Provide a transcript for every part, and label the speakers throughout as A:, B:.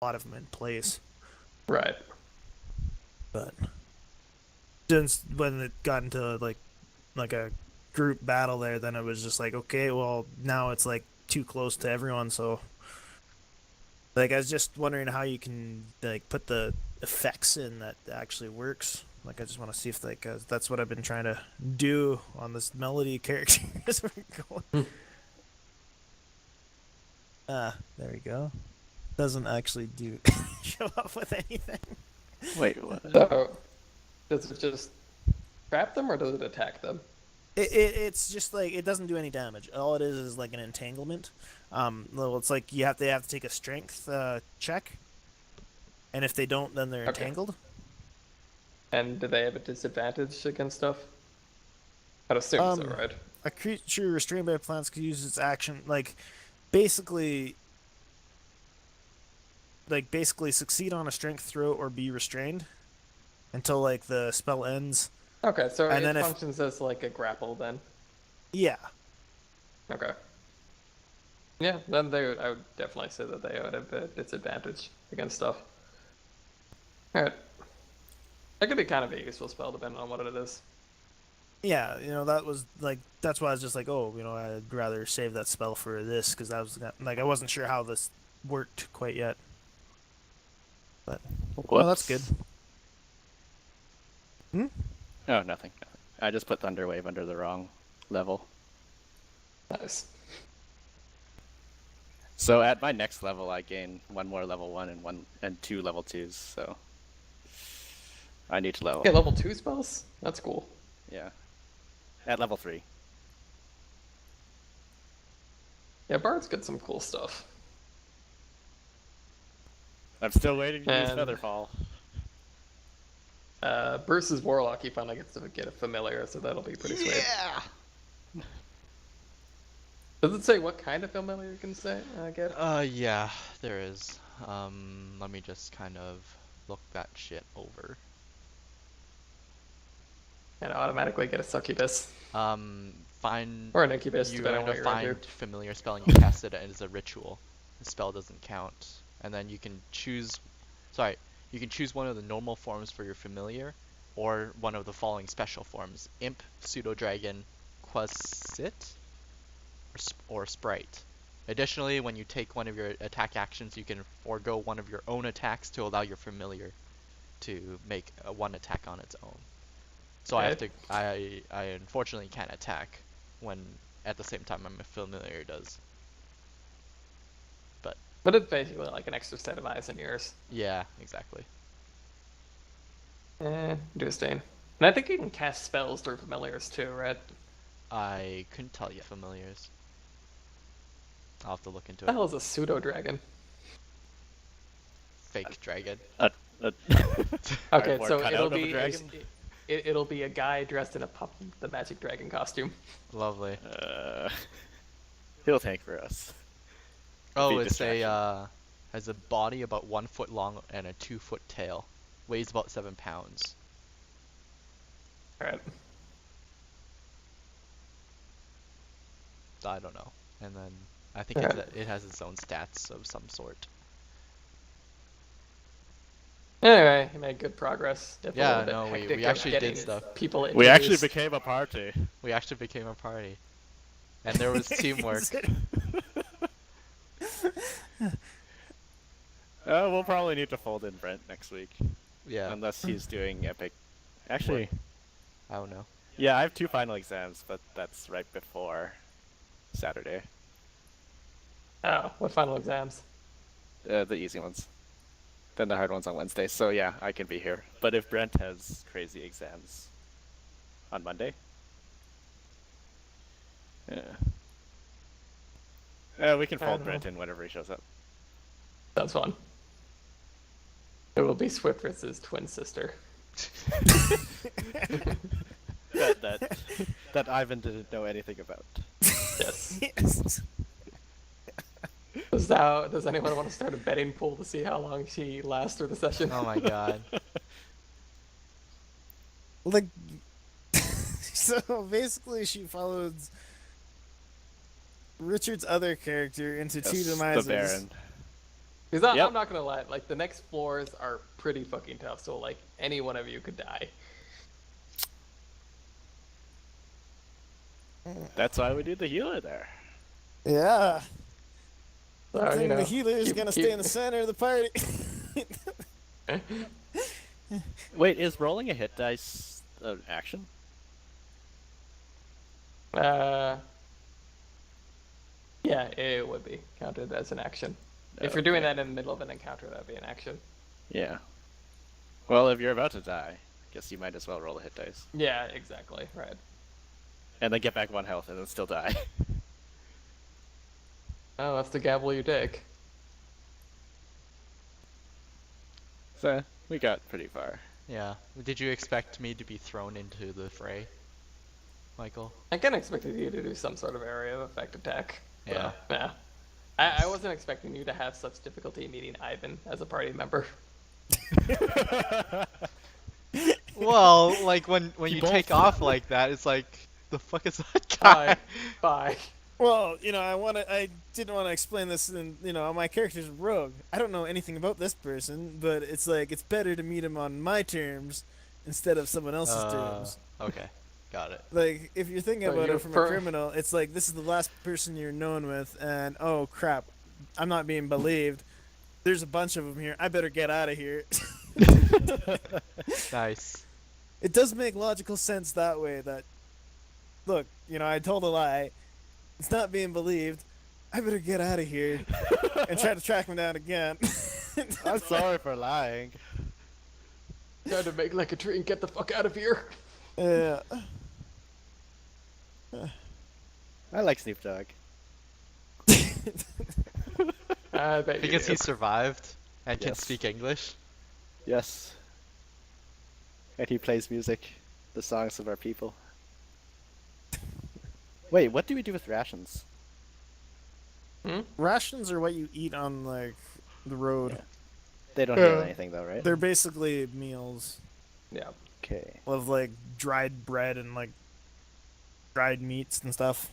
A: a lot of them in place.
B: Right.
A: But since when it got into like a group battle there, then it was just like, okay, well now it's like too close to everyone, so like I was just wondering how you can like put the effects in that actually works. Like I just want to see if like that's what I've been trying to do on this melody character as we're going.
B: Hmm.
A: There we go. Doesn't actually do show up with anything.
C: Wait, what?
B: So, does it just trap them or does it attack them?
A: It's just like it doesn't do any damage. All it is like an entanglement. Well, it's like they have to take a strength check, and if they don't, then they're
B: Okay.
A: entangled.
B: And do they have a disadvantage against stuff? I'd assume so,
A: Um,
B: right?
A: a creature restrained by plants can use its action basically basically succeed on a strength throw or be restrained until like the spell ends.
B: Okay, so
A: And
B: it
A: then if
B: functions as like a grapple then.
A: yeah,
B: Okay. Yeah, then I would definitely say that they would have a disadvantage against stuff. Alright. That could be kind of a useful spell depending on what it is.
A: yeah, that was like that's why I was just like, oh, I'd rather save that spell for this because that was like I wasn't sure how this worked quite yet. But well, that's good.
C: Whoops.
A: Hmm?
C: Oh, nothing. I just put Thunderwave under the wrong level.
B: Nice.
C: So at my next level, I gain one more level 1 and 2 level 2s. So I need to level.
B: Okay, level 2 spells? That's cool.
C: Yeah. At level 3.
B: Yeah, bards get some cool stuff.
C: I'm still waiting to use
B: And-
C: Featherfall.
B: Bruce's Warlock, he finally gets to get a familiar, so that'll be pretty sweet.
C: Yeah.
B: Does it say what kind of familiar you can say? Get?
D: Yeah, there is. Let me just kind of look that shit over.
B: And automatically get a succubus.
D: Find
B: Or an incubus,
D: you
B: depending on
D: have
B: what
D: to
B: you're into.
D: find familiar spell and you cast it as a ritual. The spell doesn't count, and then you can choose. Sorry, you can choose one of the normal forms for your familiar, or one of the following special forms: Imp, Pseudo Dragon, Quasit, or Sprite. Additionally, when you take one of your attack actions, you can forego one of your own attacks to allow your familiar to make one attack on its own. So I have to. I unfortunately can't attack when at the same time my familiar does.
B: But it's basically like an extra set of eyes and ears.
D: Yeah, exactly.
B: Interesting. And I think you can cast spells through familiars too, right?
D: I couldn't tell you familiars. I'll have to look into
B: What the
D: it.
B: hell is a pseudo dragon?
D: Fake dragon.
C: A
B: Okay,
C: cardboard
B: so
C: cutout
B: it'll
C: of a
B: be
C: dragon?
B: it'll be a guy dressed in the magic dragon costume.
D: Lovely.
C: He'll tank for us.
D: Oh,
C: Be
D: it's
C: distraction.
D: has a body about 1 foot long and a 2-foot tail. Weighs about 7 pounds.
B: Alright.
D: I don't know. And then I think it has its own stats of some sort.
B: Anyway, you made good progress. Definitely
D: Yeah,
B: a bit
D: no,
B: hectic
D: we
B: of
D: actually did
B: getting
D: stuff.
B: People
C: We actually
B: introduced.
C: became a party.
D: We actually became a party. And there was teamwork.
C: We'll probably need to fold in Brent next week.
D: Yeah,
C: Unless he's doing epic. Actually,
D: I don't know.
C: yeah, I have 2 final exams, but that's right before Saturday.
B: Oh, what final exams?
C: The easy ones. Then the hard ones on Wednesday. So yeah, I can be here. But if Brent has crazy exams on Monday, yeah, we can
B: I
C: fold
B: don't
C: Brent
B: know.
C: in whenever he shows up.
B: Sounds fun. It will be Swift versus twin sister.
C: That Ivan didn't know anything about.
B: Yes.
A: Yes.
B: Does anyone want to start a betting pool to see how long she lasts through the session?
D: Oh my god.
A: Like, so basically, she follows Richard's other character into two
C: Yes, the
A: demises.
C: Baron.
B: Because
C: Yep.
B: I'm not gonna lie, like the next floors are pretty fucking tough. So like any one of you could die.
C: That's why we do the healer there.
A: Yeah.
B: So,
A: I
B: you
A: think
B: know,
A: the healer is
B: keep-
A: gonna
B: keep-
A: stay in the center of the party.
C: Wait, is rolling a hit dice an action?
B: Yeah, it would be counted as an action. If you're
C: Okay.
B: doing that in the middle of an encounter, that'd be an action.
C: Yeah. Well, if you're about to die, guess you might as well roll a hit dice.
B: Yeah, exactly. Right.
C: And then get back 1 health and then still die.
B: Oh, that's the gamble you take.
C: So, we got pretty far.
D: Yeah. Did you expect me to be thrown into the fray, Michael?
B: I kind of expected you to do some sort of area of effect attack. but,
D: Yeah.
B: Yeah. I wasn't expecting you to have such difficulty meeting Ivan as a party member.
D: Well, like when you
C: both-
D: take off like that, it's like the fuck is that guy?
B: Bye. Bye.
A: Well, I didn't want to explain this, and my character's a rogue. I don't know anything about this person, but it's like it's better to meet him on my terms instead of someone else's terms.
D: Okay, got it.
A: Like if you're thinking
B: So
A: about
B: you're
A: it from a
B: for-
A: criminal, it's like this is the last person you're known with, and oh crap, I'm not being believed. There's a bunch of them here. I better get out of here.
D: Nice.
A: It does make logical sense that way. That look, I told a lie. It's not being believed. I better get out of here and try to track him down again.
C: I'm sorry for lying.
B: Trying to make like a tree and get the fuck out of here.
A: Yeah.
C: I like Snoop Dogg.
B: I bet you
D: Because
B: do.
D: he survived and can
C: Yes.
D: speak English.
C: Yes. And he plays music, the songs of our people. Wait, what do we do with rations?
A: Rations are what you eat on like the road.
C: Yeah. They don't heal
B: Yeah.
C: anything though, right?
A: They're basically meals
B: Yeah.
C: Okay.
A: of like dried bread and like dried meats and stuff.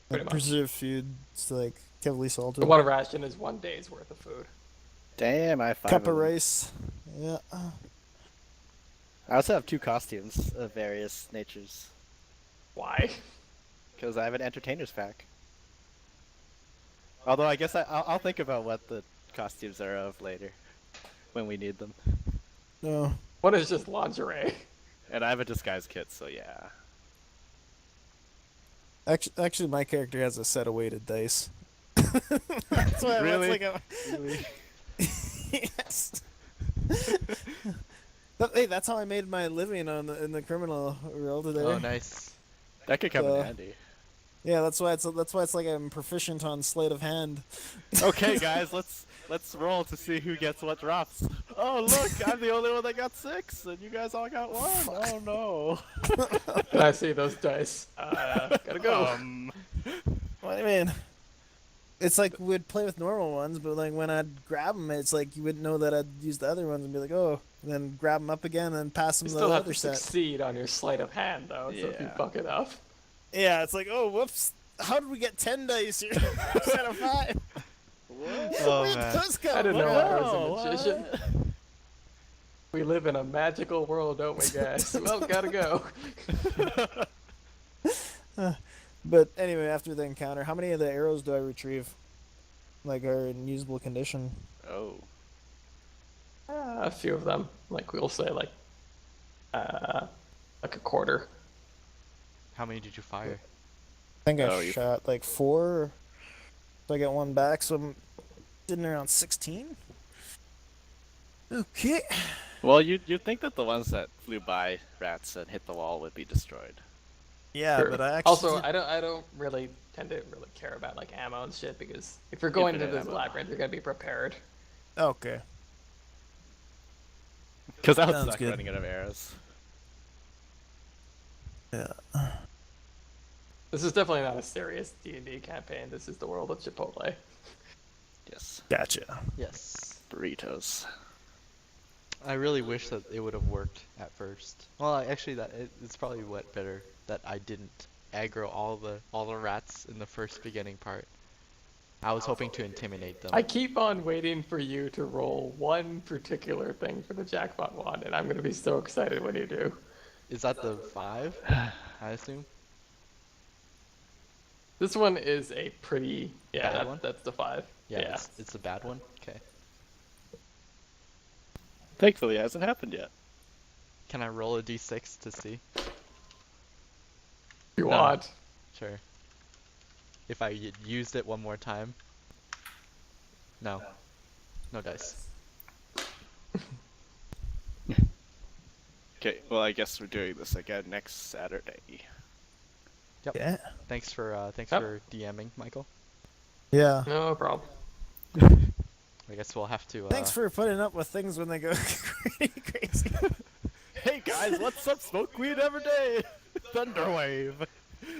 B: Pretty
A: Like
B: much.
A: preserved food. It's like heavily salted.
B: One ration is 1 day's worth of food.
C: Damn, I have 5
A: Cup
C: of
A: of
C: them.
A: rice. Yeah.
C: I also have 2 costumes of various natures.
B: Why?
C: Because I have an entertainer's pack. Although I guess I'll think about what the costumes are of later. When we need them.
A: No.
B: One is just lingerie.
C: And I have a disguise kit, so yeah.
A: Actually, my character has a set of weighted dice. That's why
C: Really?
A: it's like a...
C: Really?
A: Yes. Hey, that's how I made my living in the criminal world today.
D: Oh, nice.
C: That could come in
A: So-
C: handy.
A: Yeah, that's why it's like I'm proficient on sleight of hand.
C: Okay, guys, let's roll to see who gets what drops. Oh, look, I'm the only one that got 6, and you guys all got 1. Oh no.
B: Can I see those dice? Gotta go.
A: What do you mean? It's like we'd play with normal ones, but like when I'd grab them, it's like you wouldn't know that I'd use the other ones and be like, oh, and then grab them up again and pass them
B: You
A: the
B: still have
A: other
B: to
A: set.
B: succeed on your sleight of hand, though. So if you
C: Yeah.
B: fuck it up,
A: Yeah, it's like, oh, whoops. How did we get 10 dice here instead of 5?
D: Oh
A: Where'd
D: man.
A: those come
B: I didn't know I was a
C: Whoa,
B: magician. We live in a magical world, don't we, guys? Well, gotta go.
A: But anyway, after the encounter, how many of the arrows do I retrieve? Like, are in usable condition?
C: Oh.
B: A few of them, like we'll say, like a quarter.
D: How many did you fire?
A: I think I
C: Oh, you-
A: shot like 4. So I got 1 back, so I'm sitting around 16. Okay.
C: Well, you'd think that the ones that flew by rats and hit the wall would be destroyed.
A: Yeah,
B: Sure.
A: but I actually
B: Also, I don't really tend to really care about like ammo and shit because if you're going into
C: Infinite
B: this
C: ammo.
B: labyrinth, you're gonna be prepared.
A: Okay.
C: Because I would
A: Sounds
C: suck
A: good.
C: running out of arrows.
A: Yeah.
B: This is definitely not a serious D&D campaign. This is the world of Chipotle.
C: Yes.
A: Gotcha.
D: Yes.
C: Burritos.
D: I really wish that it would have worked at first. Well, actually, it's probably what better that I didn't aggro all the rats in the first beginning part. I was hoping to intimidate them.
B: I keep on waiting for you to roll one particular thing for the jackpot wand, and I'm gonna be so excited when you do.
D: Is that the 5? I assume.
B: This one is a pretty
D: Bad one?
B: That's the 5.
D: Yeah, it's a bad one. Okay.
C: Thankfully, it hasn't happened yet.
D: Can I roll a d6 to see?
B: You
D: No.
B: want?
D: Sure. If I used it one more time. No. No dice.
C: Okay, well, I guess we're doing this again next Saturday.
A: Yeah.
D: Thanks for
B: Yep.
D: DMing, Michael.
A: Yeah.
B: No problem.
D: I guess we'll have to.
A: Thanks for putting up with things when they go pretty crazy.
C: Hey guys, what's up? Smoke weed every day. Thunderwave.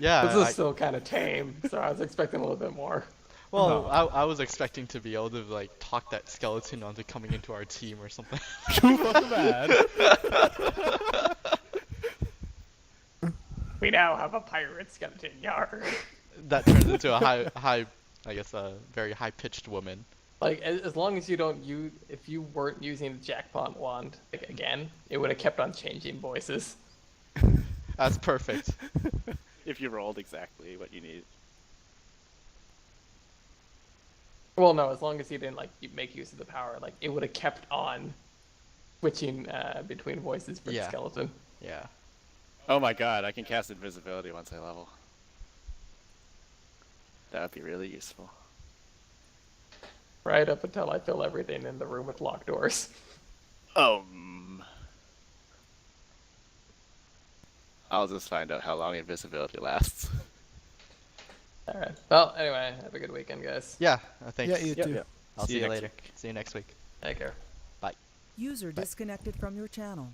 D: Yeah.
B: This is still kind of tame, so I was expecting a little bit more.
D: Well, I was expecting to be able to like talk that skeleton onto coming into our team or something.
C: Too fucking bad.
B: We now have a pirate skeleton yard.
D: That turns into a high, I guess a very high pitched woman.
B: Like, as long as you don't use, if you weren't using the jackpot wand like, again, it would have kept on changing voices.
D: That's perfect.
C: If you rolled exactly what you need.
B: Well, no, as long as you didn't like make use of the power, like it would have kept on switching between voices for the
D: Yeah.
B: skeleton.
D: Yeah.
C: Oh my god, I can cast invisibility once I level. That would be really useful.
B: Right up until I fill everything in the room with locked doors.
C: I'll just find out how long invisibility lasts.
B: All right. Well, anyway, have a good weekend, guys.
D: Yeah. Thanks.
A: Yeah, you too.
D: I'll see you
C: next
D: later.
C: week.
D: See you next week.
B: Take care.
E: User disconnected from your channel.